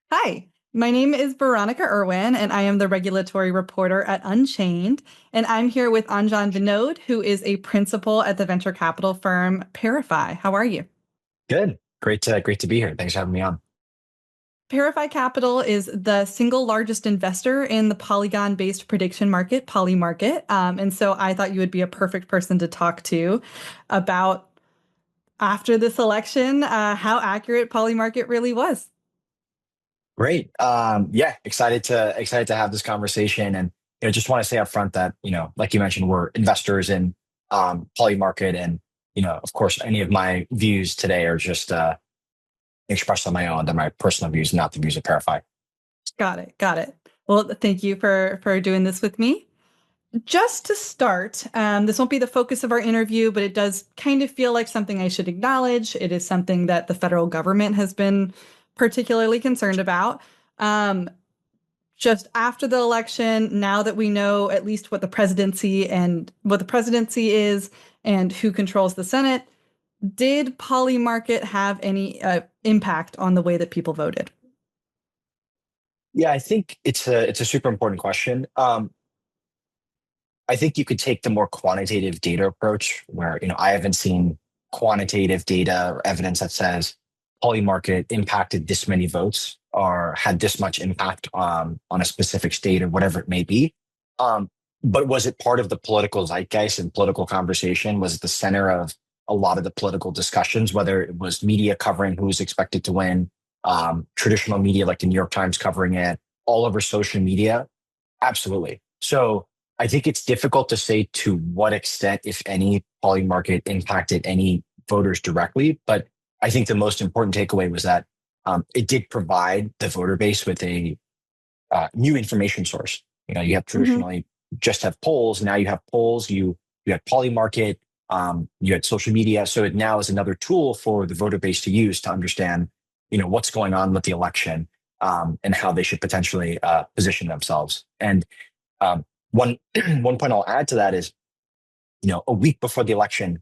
Hi, my name is Veronica Irwin, and I am the regulatory reporter at Unchained. And I'm here with Anjan Vinod, who is a principal at the venture capital firm Parafi. How are you? Good. Great to be here. Thanks for having me on. Parafi Capital is the single largest investor in the Polygon-based prediction market, Polymarket. And so I thought you would be a perfect person to talk to about after this election, how accurate Polymarket really was. Great. Yeah, excited to have this conversation, and just want to say up front that like you mentioned, we're investors in Polymarket, and of course, any of my views today are just expressed on my own. They're my personal views, not the views of Parafi. Got it. Got it. Well, thank you for doing this with me. Just to start, this won't be the focus of our interview, but it does kind of feel like something I should acknowledge. It is something that the federal government has been particularly concerned about. Um, just after the election, now that we know at least what the presidency is and who controls the Senate, did Polymarket have any impact on the way that people voted? Yeah, I think it's a super important question. I think you could take the more quantitative data approach, where I haven't seen quantitative data or evidence that says Polymarket impacted this many votes or had this much impact on a specific state or whatever it may be. Um, but was it part of the political zeitgeist and political conversation? Was it the center of a lot of the political discussions, whether it was media covering who was expected to win, traditional media like the New York Times covering it, all over social media? Absolutely. So I think it's difficult to say to what extent, if any, Polymarket impacted any voters directly. But I think the most important takeaway was that it did provide the voter base with a new information source. You have Hmm. traditionally just have polls. Now you have polls. You had Polymarket. You had social media. So it now is another tool for the voter base to use to understand, what's going on with the election, and how they should potentially position themselves. And one one point I'll add to that is, a week before the election,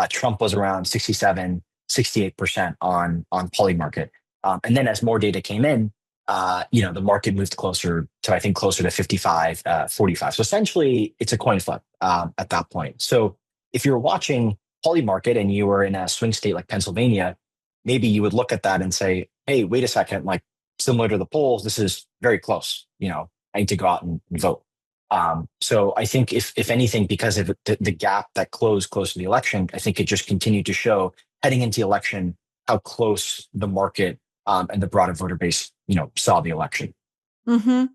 Trump was around 67, 68% on Polymarket. And then as more data came in, the market moved closer to, I think, closer to 55, 45. So essentially, it's a coin flip at that point. So if you're watching Polymarket and you were in a swing state like Pennsylvania, maybe you would look at that and say, hey, wait a second, like similar to the polls, this is very close. I need to go out and vote. So I think if anything, because of the gap that closed close to the election, I think it just continued to show heading into the election how close the market and the broader voter base, saw the election. Hmm.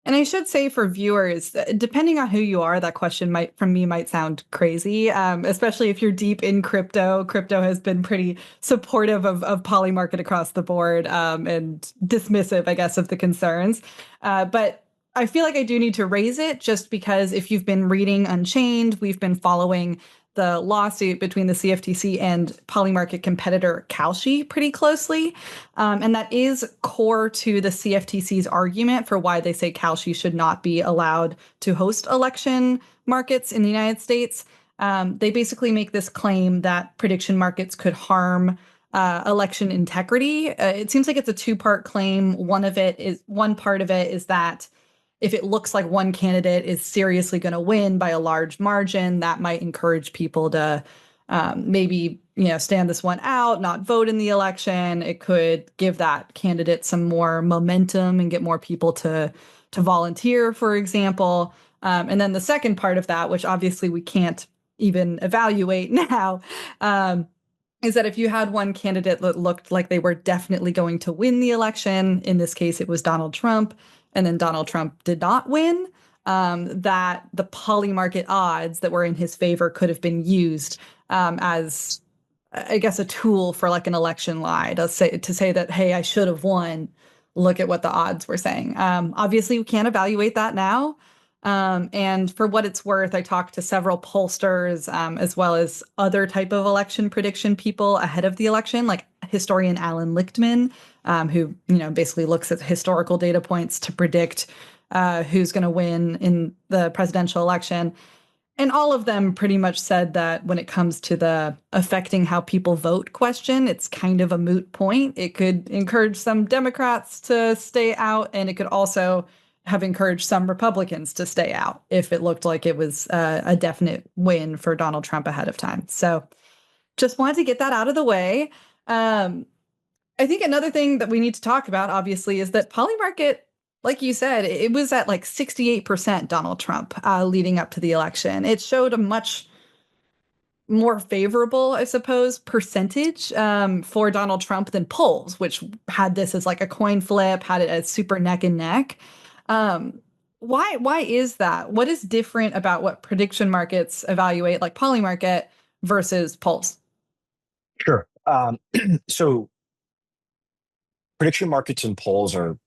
And I should say for viewers, depending on who you are, that question might, from me, might sound crazy, especially if you're deep in crypto. Crypto has been pretty supportive of Polymarket across the board, and dismissive, I guess, of the concerns. But I feel like I do need to raise it just because if you've been reading Unchained, we've been following the lawsuit between the CFTC and Polymarket competitor Kalshi pretty closely. And that is core to the CFTC's argument for why they say Kalshi should not be allowed to host election markets in the United States. They basically make this claim that prediction markets could harm election integrity. It seems like it's a two-part claim. One part of it is that if it looks like one candidate is seriously going to win by a large margin, that might encourage people to maybe stand this one out, not vote in the election. It could give that candidate some more momentum and get more people to volunteer, for example. And then the second part of that, which obviously we can't even evaluate now, is that if you had one candidate that looked like they were definitely going to win the election, in this case it was Donald Trump, and then Donald Trump did not win, that the poly market odds that were in his favor could have been used as, I guess, a tool for like an election lie to say that, hey, I should have won. Look at what the odds were saying. Obviously, we can't evaluate that now. And for what it's worth, I talked to several pollsters, as well as other type of election prediction people ahead of the election, like historian Alan Lichtman, who basically looks at historical data points to predict who's going to win in the presidential election. And all of them pretty much said that when it comes to the affecting how people vote question, it's kind of a moot point. It could encourage some Democrats to stay out, and it could also have encouraged some Republicans to stay out if it looked like it was a definite win for Donald Trump ahead of time. So just wanted to get that out of the way. Um, I think another thing that we need to talk about, obviously, is that Polymarket, like you said, it was at like 68% Donald Trump leading up to the election. It showed a much more favorable, I suppose, percentage for Donald Trump than polls, which had this as like a coin flip, had it as super neck and neck. Um, why is that? What is different about what prediction markets evaluate, like Polymarket, versus polls? Sure. So prediction markets and polls are,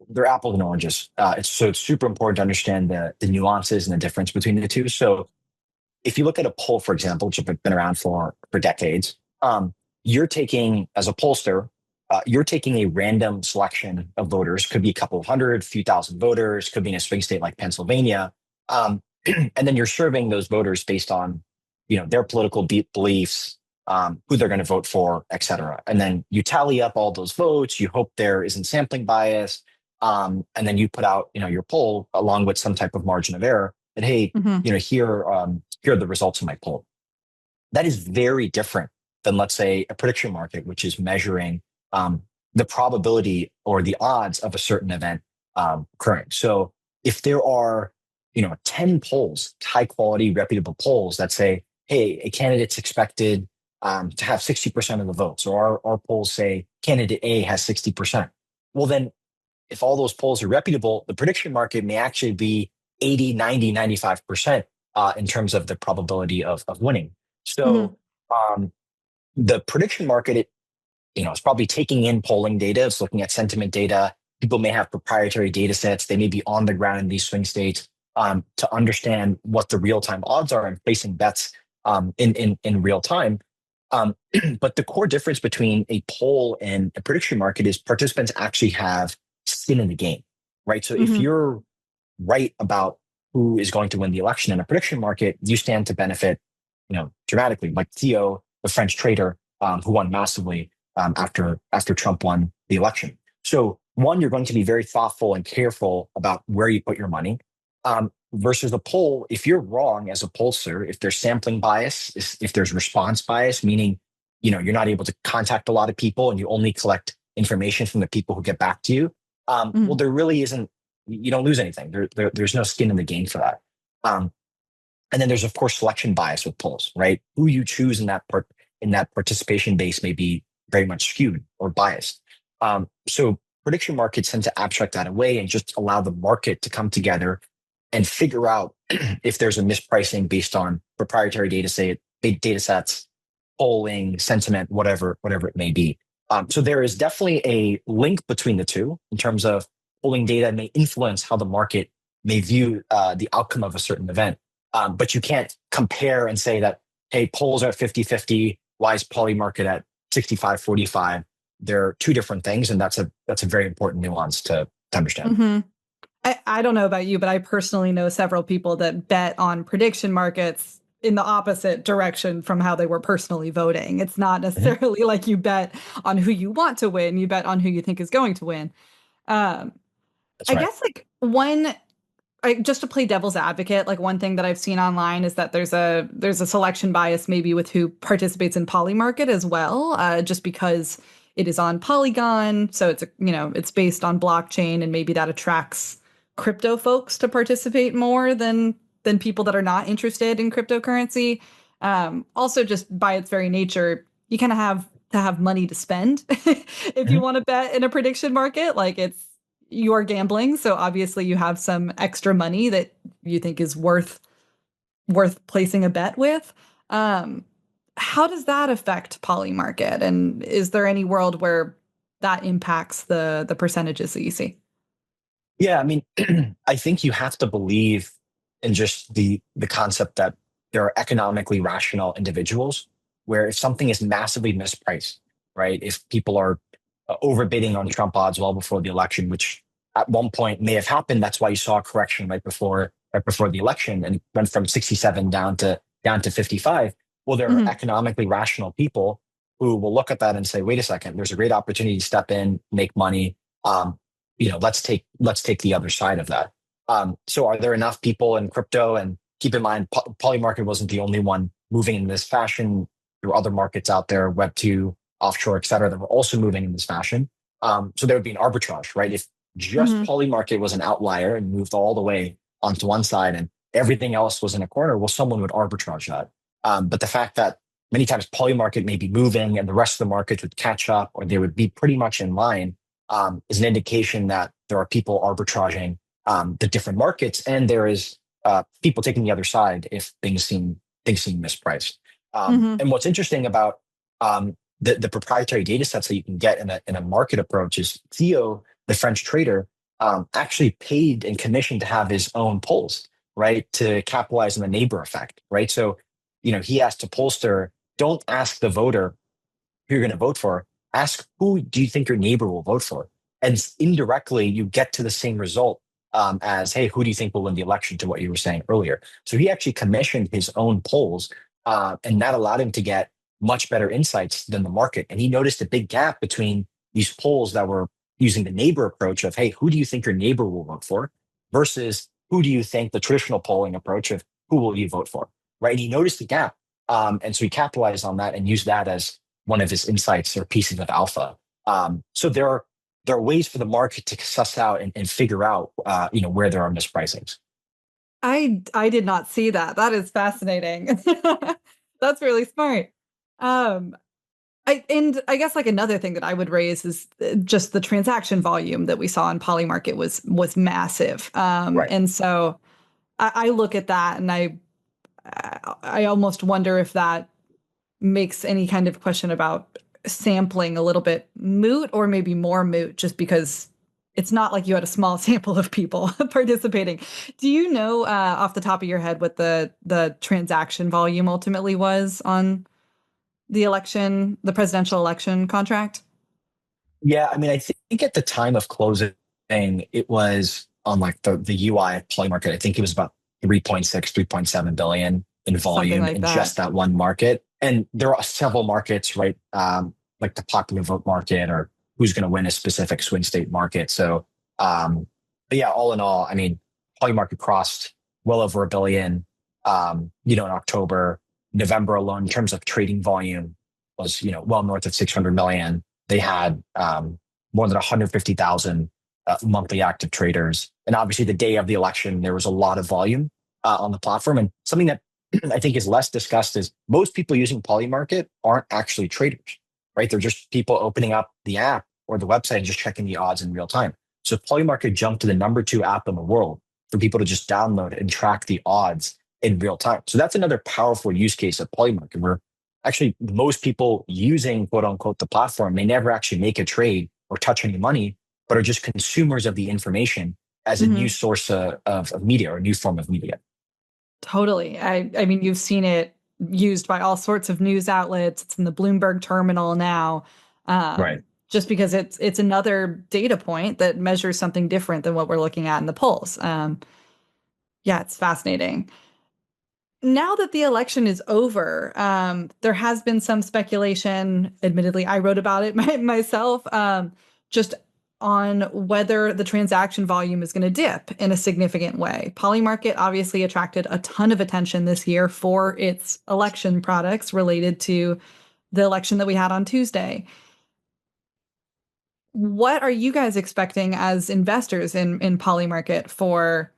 they're apples and oranges. It's super important to understand the nuances and the difference between the two. So if you look at a poll, for example, which have been around for decades, you're taking, as a pollster, you're taking a random selection of voters, could be a couple of hundred, few thousand voters, could be in a swing state like Pennsylvania. Um, and then you're serving those voters based on, their political beliefs, who they're going to vote for, et cetera. And then you tally up all those votes. You hope there isn't sampling bias. And then you put out, your poll along with some type of margin of error that, hey, Hmm. here are the results of my poll. That is very different than, let's say, a prediction market, which is measuring the probability or the odds of a certain event occurring. So if there are, 10 polls, high quality, reputable polls that say, hey, a candidate's expected to have 60% of the votes, or our polls say candidate A has 60%. Well, then if all those polls are reputable, the prediction market may actually be 80, 90, 95% in terms of the probability of winning. Hmm. So um, the prediction market, it's probably taking in polling data. It's looking at sentiment data. People may have proprietary data sets. They may be on the ground in these swing states to understand what the real time odds are and placing bets in real time. Um, but the core difference between a poll and a prediction market is participants actually have skin in the game, right? So if Hmm. you're right about who is going to win the election in a prediction market, you stand to benefit, dramatically. Like Theo, the French trader, who won massively after Trump won the election. So one, you're going to be very thoughtful and careful about where you put your money. Versus a poll, if you're wrong as a pollster, if there's sampling bias, if there's response bias, meaning you're not able to contact a lot of people and you only collect information from the people who get back to you. Well, Hmm. there really isn't. You don't lose anything. There's no skin in the game for that. Um, and then there's of course selection bias with polls, right? Who you choose in that participation base may be very much skewed or biased. So prediction markets tend to abstract that away and just allow the market to come together and figure out if there's a mispricing based on proprietary data sets, polling, sentiment, whatever it may be. So there is definitely a link between the two in terms of polling data may influence how the market may view the outcome of a certain event. But you can't compare and say that, hey, polls are at 50-50. Why is Polymarket at 65-45? They're two different things. And that's a very important nuance to understand. Hmm. I don't know about you, but I personally know several people that bet on prediction markets in the opposite direction from how they were personally voting. It's not Mhm. necessarily like you bet on who you want to win, you bet on who you think is going to win. Um, That's I right. guess like just to play devil's advocate, like one thing that I've seen online is that there's a selection bias maybe with who participates in Polymarket as well, just because it is on Polygon, so it's based on blockchain, and maybe that attracts crypto folks to participate more than people that are not interested in cryptocurrency. Also, just by its very nature, you kind of have to have money to spend if you Mhm. want to bet in a prediction market. Like you're gambling, so obviously you have some extra money that you think is worth placing a bet with. Um, how does that affect Polymarket, and is there any world where that impacts the percentages that you see? Yeah, I mean, I think you have to believe in just the concept that there are economically rational individuals where if something is massively mispriced, right? If people are overbidding on Trump odds well before the election, which at one point may have happened, that's why you saw a correction right before right before the election, and it went from 67 down to 55. Well, there are Hmm. economically rational people who will look at that and say, wait a second, there's a great opportunity to step in, make money. Um, let's take the other side of that. So are there enough people in crypto? And keep in mind, Polymarket wasn't the only one moving in this fashion. There were other markets out there, Web2, offshore, et cetera, that were also moving in this fashion. So there would be an arbitrage, right? If just Hmm. Polymarket was an outlier and moved all the way onto one side and everything else was in a corner, well, someone would arbitrage that. But the fact that many times Polymarket may be moving and the rest of the markets would catch up or they would be pretty much in line is an indication that there are people arbitraging the different markets, and there is people taking the other side if things seem mispriced. Hmm. And what's interesting about the proprietary data sets that you can get in a market approach is Theo, the French trader, actually paid and commissioned to have his own polls, right, to capitalize on the neighbor effect, right? So, he asked a pollster, don't ask the voter who you're going to vote for. Ask who do you think your neighbor will vote for, and indirectly you get to the same result as, hey, who do you think will win the election? To what you were saying earlier. So he actually commissioned his own polls, and that allowed him to get much better insights than the market. And he noticed a big gap between these polls that were using the neighbor approach of, hey, who do you think your neighbor will vote for, versus who do you think the traditional polling approach of who will you vote for, right? And he noticed the gap, and so he capitalized on that and used that as one of his insights or pieces of alpha. So there are ways for the market to suss out and figure out where there are mispricings. I did not see that. That is fascinating. That's really smart. Um, I guess like another thing that I would raise is just the transaction volume that we saw in Polymarket was massive. Right. And so I look at that and I almost wonder if that makes any kind of question about sampling a little bit moot or maybe more moot just because it's not like you had a small sample of people participating. Do you know off the top of your head what the transaction volume ultimately was on the presidential election contract? Yeah, I mean, I think at the time of closing, it was on like the UI at Play Market. I think it was about 3.6, 3.7 billion in Something volume like in that. just that one market. And there are several markets, right? Like the popular vote market or who's going to win a specific swing state market. So, but yeah, all in all, I mean, Play Market crossed well over a billion, in October. November alone, in terms of trading volume, was, well north of 600 million. They had more than 150,000 monthly active traders. And obviously, the day of the election, there was a lot of volume on the platform. And something that I think is less discussed is most people using Polymarket aren't actually traders, right? They're just people opening up the app or the website and just checking the odds in real time. So Polymarket jumped to the number two app in the world for people to just download and track the odds in real time. So that's another powerful use case of Polymarket where actually most people using quote unquote the platform may never actually make a trade or touch any money, but are just consumers of the information as a new Hmm. source of media or a new form of media. Totally. I mean, you've seen it used by all sorts of news outlets. It's in the Bloomberg terminal now. Right. Just because it's another data point that measures something different than what we're looking at in the polls. Yeah, it's fascinating. Now that the election is over, there has been some speculation. Admittedly, I wrote about it myself, just on whether the transaction volume is going to dip in a significant way. Polymarket obviously attracted a ton of attention this year for its election products related to the election that we had on Tuesday. What are you guys expecting as investors in Polymarket for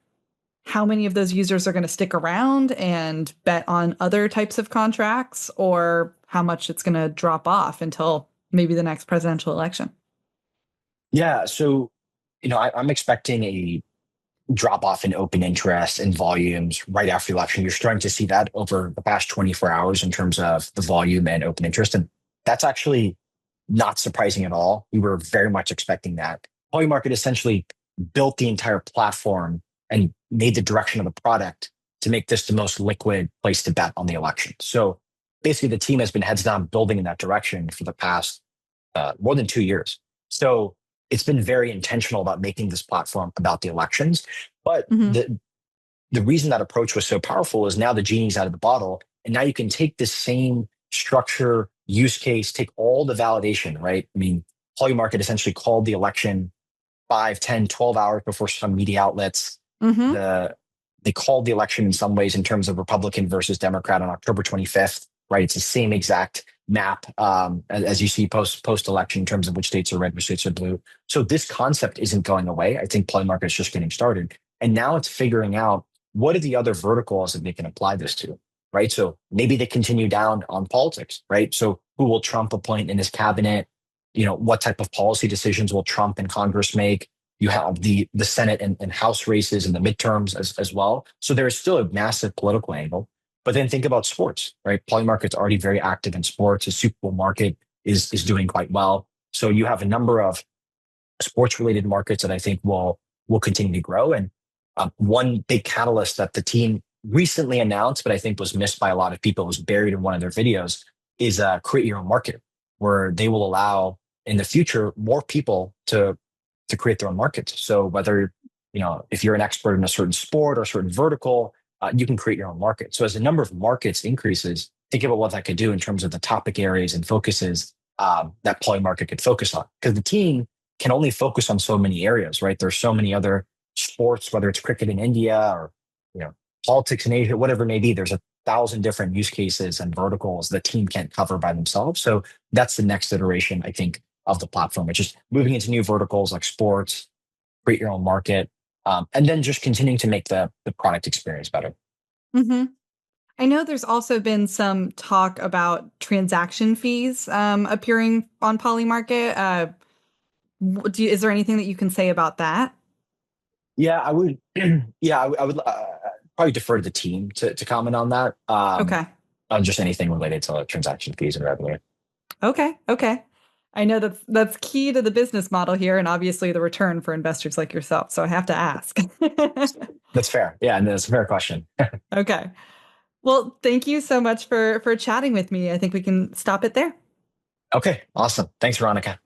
how many of those users are going to stick around and bet on other types of contracts, or how much it's going to drop off until maybe the next presidential election? Yeah. So, I'm expecting a drop off in open interest and volumes right after the election. You're starting to see that over the past 24 hours in terms of the volume and open interest. And that's actually not surprising at all. We were very much expecting that. Polymarket essentially built the entire platform and made the direction of the product to make this the most liquid place to bet on the election. So basically, the team has been heads down building in that direction for the past more than 2 years. So it's been very intentional about making this platform about the elections. But Hmm. the reason that approach was so powerful is now the genie's out of the bottle. And now you can take this same structure, use case, take all the validation, right? I mean, Polymarket essentially called the election 5, 10, 12 hours before some media outlets. Mm-hmm. The They called the election in some ways in terms of Republican versus Democrat on October 25th, right? It's the same exact map as you see post election in terms of which states are red, which states are blue. So this concept isn't going away. I think Polymarket is just getting started. And now it's figuring out what are the other verticals that they can apply this to, right? So maybe they continue down on politics, right? So who will Trump appoint in his cabinet? What type of policy decisions will Trump and Congress make? You have the Senate and House races and the midterms as well. So there is still a massive political angle. But then think about sports, right? Polymarket's already very active in sports. The Super Bowl market is doing quite well. So you have a number of sports related markets that I think will continue to grow. And one big catalyst that the team recently announced, but I think was missed by a lot of people, was buried in one of their videos, is create your own market, where they will allow in the future more people to create their own markets. So whether if you're an expert in a certain sport or a certain vertical, you can create your own market. So as the number of markets increases, think about what that could do in terms of the topic areas and focuses that Polymarket could focus on. Because the team can only focus on so many areas, right? There's so many other sports, whether it's cricket in India or politics in Asia, whatever it may be. There's 1,000 different use cases and verticals the team can't cover by themselves. So that's the next iteration, I think, of the platform, which is moving into new verticals like sports, create your own market, and then just continuing to make the product experience better. Mm-hmm. I know there's also been some talk about transaction fees appearing on Polymarket. Is there anything that you can say about that? Yeah, I would. Yeah, I would probably defer to the team to comment on that. Okay. On just anything related to transaction fees and revenue. Okay. Okay. I know that's key to the business model here, and obviously the return for investors like yourself. So I have to ask. That's fair. Yeah, and that's a fair question. Okay. Well, thank you so much for chatting with me. I think we can stop it there. Okay, awesome. Thanks, Veronica.